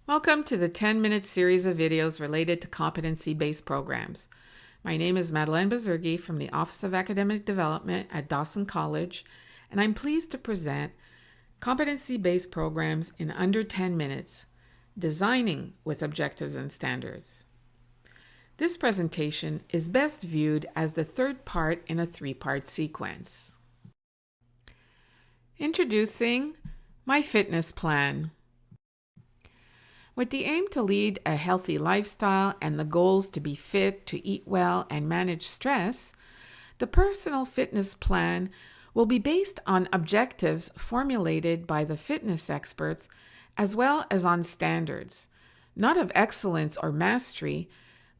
Welcome to the 10-minute series of videos related to competency-based programs. My name is Madeleine Bazurgi from the Office of Academic Development at Dawson College, and I'm pleased to present competency-based programs in under 10 minutes, designing with objectives and standards. This presentation is best viewed as the third part in a three-part sequence. Introducing my fitness plan. With the aim to lead a healthy lifestyle and the goals to be fit, to eat well, and manage stress, the personal fitness plan will be based on objectives formulated by the fitness experts as well as on standards, not of excellence or mastery,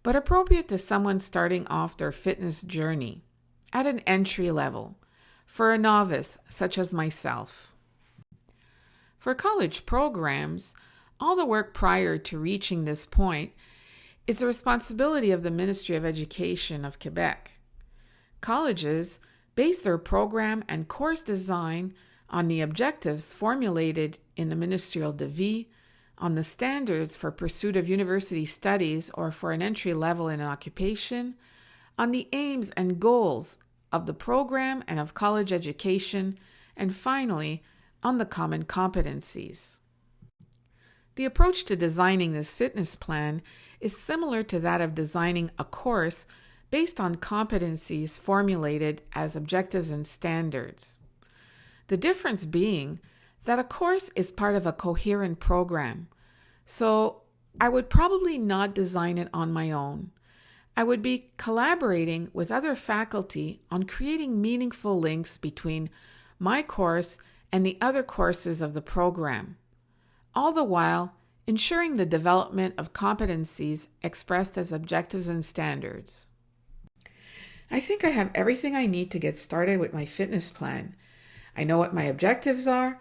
but appropriate to someone starting off their fitness journey at an entry level, for a novice such as myself. For college programs, all the work prior to reaching this point is the responsibility of the Ministry of Education of Quebec. Colleges base their program and course design on the objectives formulated in the Ministerial Devis, on the standards for pursuit of university studies or for an entry level in an occupation, on the aims and goals of the program and of college education, and finally, on the common competencies. The approach to designing this fitness plan is similar to that of designing a course based on competencies formulated as objectives and standards. The difference being that a course is part of a coherent program, so I would probably not design it on my own. I would be collaborating with other faculty on creating meaningful links between my course and the other courses of the program, all the while ensuring the development of competencies expressed as objectives and standards. I think I have everything I need to get started with my fitness plan. I know what my objectives are.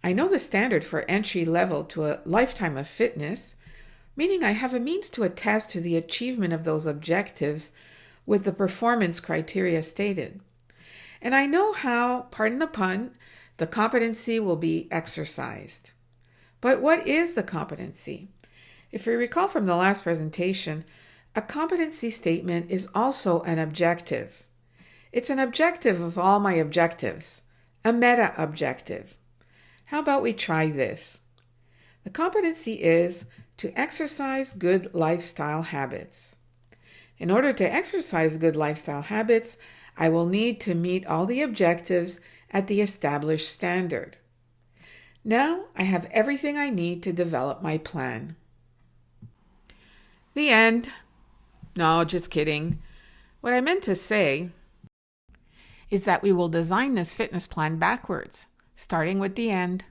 I know the standard for entry level to a lifetime of fitness, meaning I have a means to attest to the achievement of those objectives with the performance criteria stated. And I know how, pardon the pun, the competency will be exercised. But what is the competency? If you recall from the last presentation, a competency statement is also an objective. It's an objective of all my objectives, a meta-objective. How about we try this? The competency is to exercise good lifestyle habits. In order to exercise good lifestyle habits, I will need to meet all the objectives at the established standard. Now I have everything I need to develop my plan. The end. No, just kidding. What I meant to say is that we will design this fitness plan backwards, starting with the end.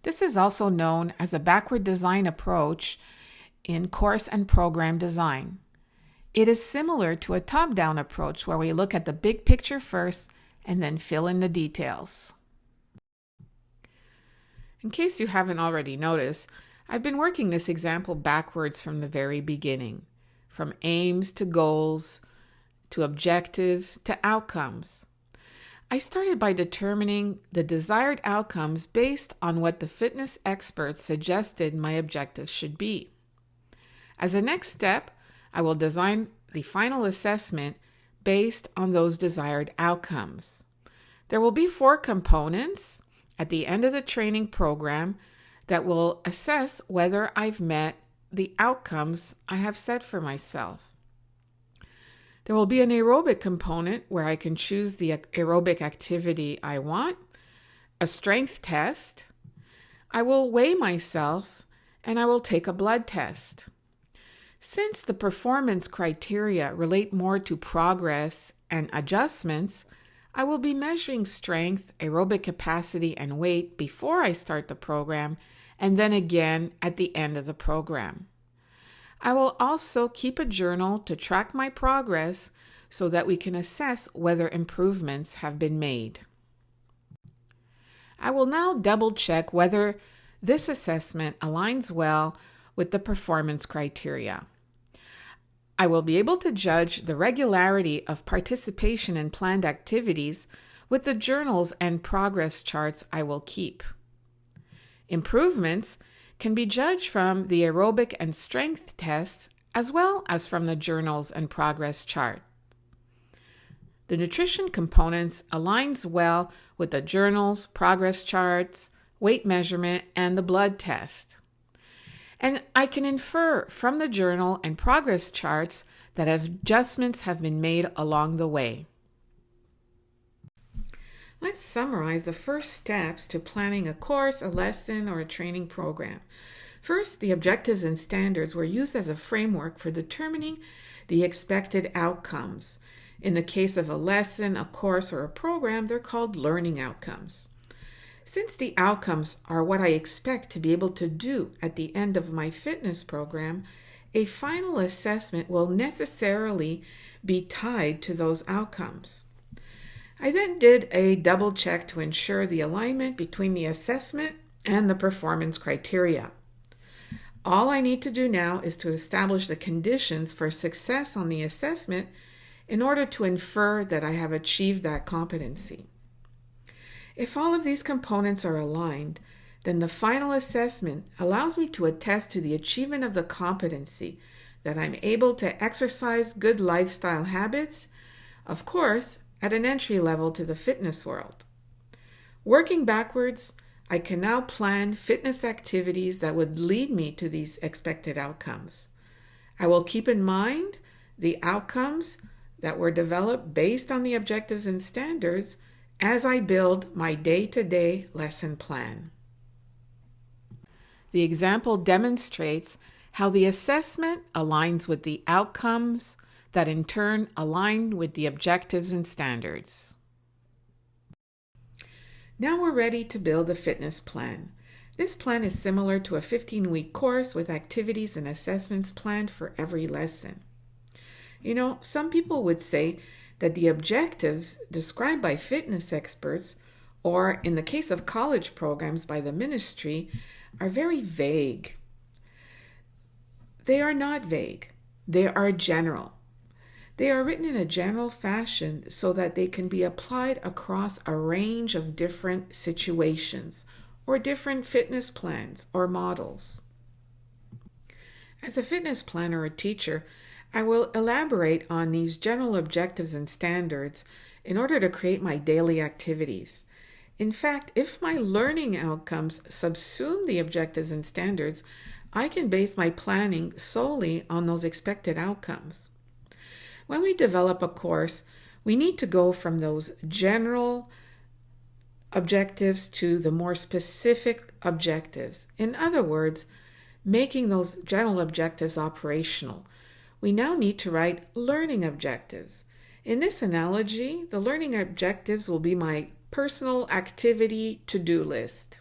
This is also known as a backward design approach in course and program design. It is similar to a top-down approach where we look at the big picture first and then fill in the details. In case you haven't already noticed, I've been working this example backwards from the very beginning, from aims to goals, to objectives to outcomes. I started by determining the desired outcomes based on what the fitness experts suggested my objectives should be. As a next step, I will design the final assessment based on those desired outcomes. There will be 4 components at the end of the training program that will assess whether I've met the outcomes I have set for myself. There will be an aerobic component where I can choose the aerobic activity I want, a strength test. I will weigh myself, and I will take a blood test. Since the performance criteria relate more to progress and adjustments, I will be measuring strength, aerobic capacity, and weight before I start the program, and then again at the end of the program. I will also keep a journal to track my progress so that we can assess whether improvements have been made. I will now double-check whether this assessment aligns well with the performance criteria. I will be able to judge the regularity of participation in planned activities with the journals and progress charts I will keep. Improvements can be judged from the aerobic and strength tests as well as from the journals and progress chart. The nutrition components aligns well with the journals, progress charts, weight measurement, and the blood test. And I can infer from the journal and progress charts that adjustments have been made along the way. Let's summarize the first steps to planning a course, a lesson, or a training program. First, the objectives and standards were used as a framework for determining the expected outcomes. In the case of a lesson, a course, or a program, they're called learning outcomes. Since the outcomes are what I expect to be able to do at the end of my fitness program, a final assessment will necessarily be tied to those outcomes. I then did a double check to ensure the alignment between the assessment and the performance criteria. All I need to do now is to establish the conditions for success on the assessment in order to infer that I have achieved that competency. If all of these components are aligned, then the final assessment allows me to attest to the achievement of the competency, that I'm able to exercise good lifestyle habits, of course, at an entry level to the fitness world. Working backwards, I can now plan fitness activities that would lead me to these expected outcomes. I will keep in mind the outcomes that were developed based on the objectives and standards as I build my day-to-day lesson plan. The example demonstrates how the assessment aligns with the outcomes that in turn align with the objectives and standards. Now we're ready to build a fitness plan. This plan is similar to a 15-week course with activities and assessments planned for every lesson. Some people would say that the objectives described by fitness experts, or in the case of college programs by the ministry, are very vague. They are not vague. They are general. They are written in a general fashion so that they can be applied across a range of different situations or different fitness plans or models. As a fitness planner or teacher, I will elaborate on these general objectives and standards in order to create my daily activities. In fact, if my learning outcomes subsume the objectives and standards, I can base my planning solely on those expected outcomes. When we develop a course, we need to go from those general objectives to the more specific objectives. In other words, making those general objectives operational. We now need to write learning objectives. In this analogy, the learning objectives will be my personal activity to-do list.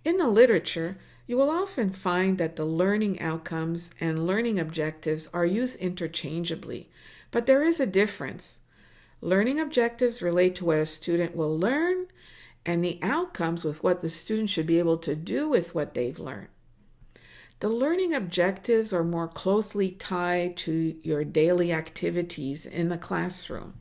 In the literature, you will often find that the learning outcomes and learning objectives are used interchangeably, but there is a difference. Learning objectives relate to what a student will learn, and the outcomes with what the student should be able to do with what they've learned. The learning objectives are more closely tied to your daily activities in the classroom,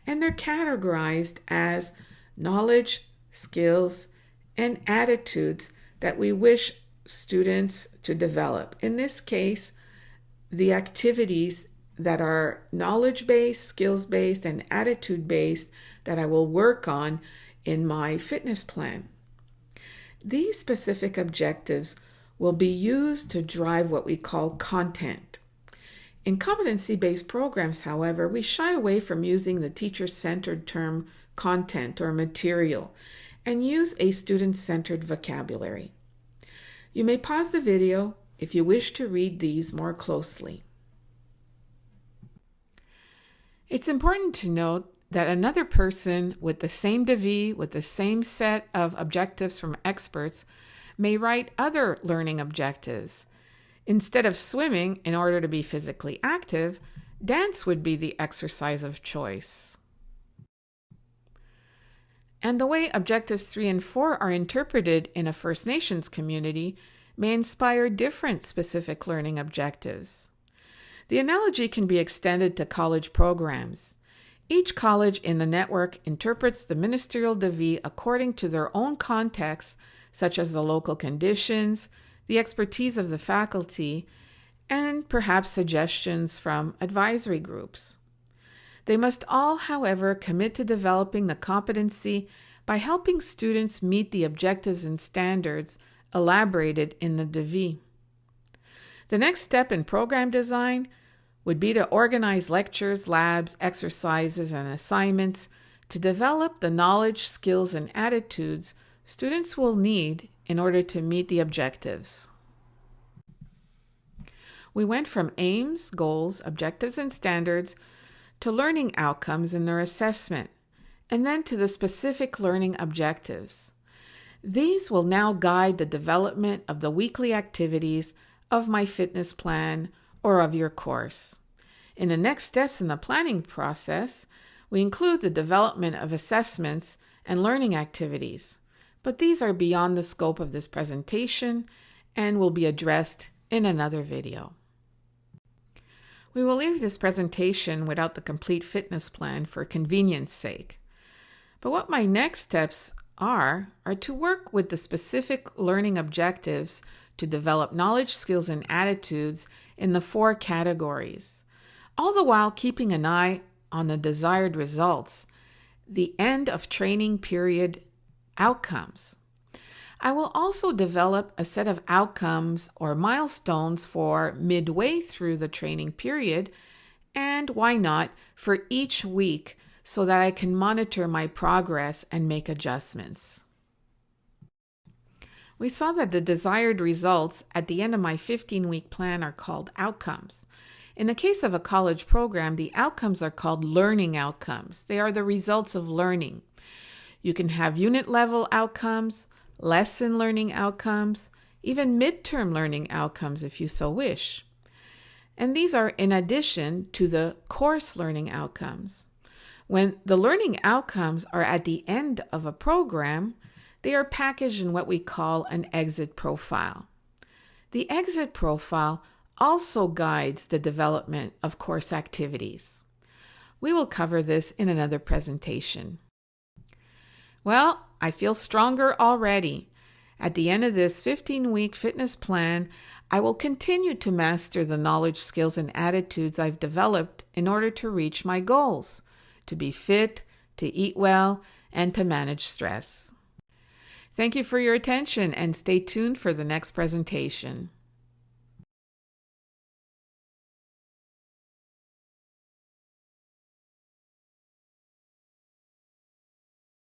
and they're categorized as knowledge, skills, and attitudes that we wish students to develop. In this case, the activities that are knowledge-based, skills-based, and attitude-based that I will work on in my fitness plan. These specific objectives will be used to drive what we call content. In competency-based programs, however, we shy away from using the teacher-centered term content or material and use a student-centered vocabulary. You may pause the video if you wish to read these more closely. It's important to note that another person with the same devis, with the same set of objectives from experts, may write other learning objectives. Instead of swimming in order to be physically active, dance would be the exercise of choice. And the way objectives 3 and 4 are interpreted in a First Nations community may inspire different specific learning objectives. The analogy can be extended to college programs. Each college in the network interprets the ministerial devis according to their own context, such as the local conditions, the expertise of the faculty, and perhaps suggestions from advisory groups. They must all, however, commit to developing the competency by helping students meet the objectives and standards elaborated in the devis. The next step in program design would be to organize lectures, labs, exercises, and assignments to develop the knowledge, skills, and attitudes students will need in order to meet the objectives. We went from aims, goals, objectives, and standards to learning outcomes in their assessment, and then to the specific learning objectives. These will now guide the development of the weekly activities of my fitness plan or of your course. In the next steps in the planning process, we include the development of assessments and learning activities, but these are beyond the scope of this presentation and will be addressed in another video. We will leave this presentation without the complete fitness plan for convenience sake. But what my next steps are to work with the specific learning objectives to develop knowledge, skills, and attitudes in the 4 categories, all the while keeping an eye on the desired results, the end of training period outcomes. I will also develop a set of outcomes or milestones for midway through the training period, and why not, for each week so that I can monitor my progress and make adjustments. We saw that the desired results at the end of my 15-week plan are called outcomes. In the case of a college program, the outcomes are called learning outcomes. They are the results of learning. You can have unit level outcomes, lesson learning outcomes, even midterm learning outcomes if you so wish. And these are in addition to the course learning outcomes. When the learning outcomes are at the end of a program, they are packaged in what we call an exit profile. The exit profile also guides the development of course activities. We will cover this in another presentation. Well, I feel stronger already. At the end of this 15-week fitness plan, I will continue to master the knowledge, skills, and attitudes I've developed in order to reach my goals, to be fit, to eat well, and to manage stress. Thank you for your attention and stay tuned for the next presentation.